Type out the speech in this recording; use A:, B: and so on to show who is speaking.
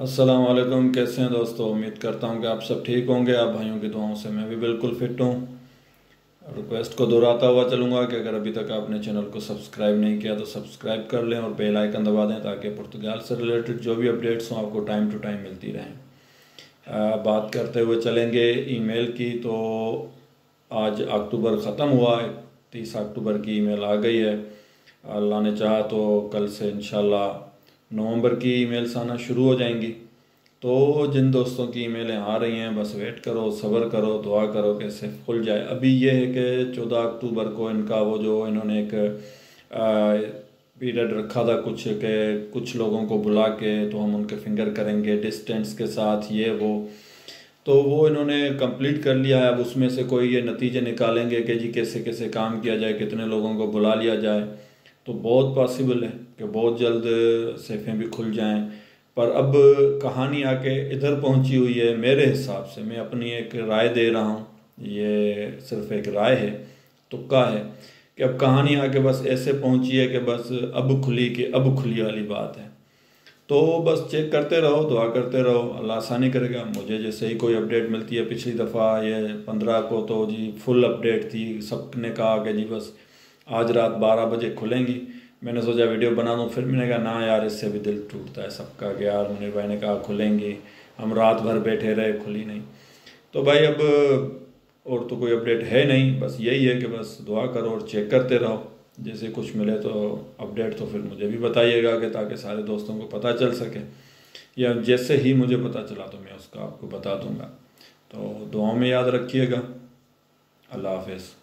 A: अस्सलाम वालेकुम। कैसे हैं दोस्तों? उम्मीद करता हूं कि आप सब ठीक होंगे। आप भाइयों की दुआओं से मैं भी बिल्कुल फिट हूं। रिक्वेस्ट को दोहराता हुआ चलूंगा कि अगर अभी तक आपने चैनल को सब्सक्राइब नहीं किया तो सब्सक्राइब कर लें और बेल आइकन दबा दें ताकि पुर्तगाल से रिलेटेड जो भी अपडेट्स हों आपको टाइम टू टाइम मिलती रहें। बात करते हुए चलेंगे ईमेल की। तो आज अक्टूबर ख़त्म हुआ है, 30 अक्टूबर की ईमेल आ गई है। अल्लाह ने चाहा तो कल से इंशाल्लाह नवंबर की ईमेल्स आना शुरू हो जाएंगी। तो जिन दोस्तों की ईमेलें आ रही हैं बस वेट करो, सब्र करो, दुआ करो कि इसे खुल जाए। अभी ये है कि 14 अक्टूबर को इनका वो जो इन्होंने एक पीरियड रखा था कुछ के कुछ लोगों को बुला के तो हम उनके फिंगर करेंगे डिस्टेंस के साथ, ये वो तो वो इन्होंने कंप्लीट कर लिया है। अब उसमें से कोई ये नतीजे निकालेंगे कि जी कैसे कैसे काम किया जाए, कितने लोगों को बुला लिया जाए। तो बहुत पॉसिबल है कि बहुत जल्द सेफें भी खुल जाएं। पर अब कहानी आके इधर पहुंची हुई है। मेरे हिसाब से मैं अपनी एक राय दे रहा हूं, ये सिर्फ एक राय है, तुक्का है, कि अब कहानी आके बस ऐसे पहुंची है कि बस अब खुली कि अब खुली वाली बात है। तो बस चेक करते रहो, दुआ करते रहो, अल्लाह आसानी करेगा। मुझे जैसे ही कोई अपडेट मिलती है, पिछली दफ़ा ये 15 को तो जी फुल अपडेट थी, सबने कहा कि जी बस आज रात 12 बजे खुलेंगी। मैंने सोचा वीडियो बना दूँ, फिर मैंने कहा ना यार, इससे भी दिल टूटता है सबका कि यार मुनीर भाई ने कहा खुलेंगी, हम रात भर बैठे रहे, खुली नहीं। तो भाई अब और तो कोई अपडेट है नहीं, बस यही है कि बस दुआ करो और चेक करते रहो। जैसे कुछ मिले तो अपडेट तो फिर मुझे भी बताइएगा कि ताकि सारे दोस्तों को पता चल सके, या जैसे ही मुझे पता चला तो मैं उसका आपको बता दूंगा। तो दुआओं में याद रखिएगा। अल्लाह हाफिज़।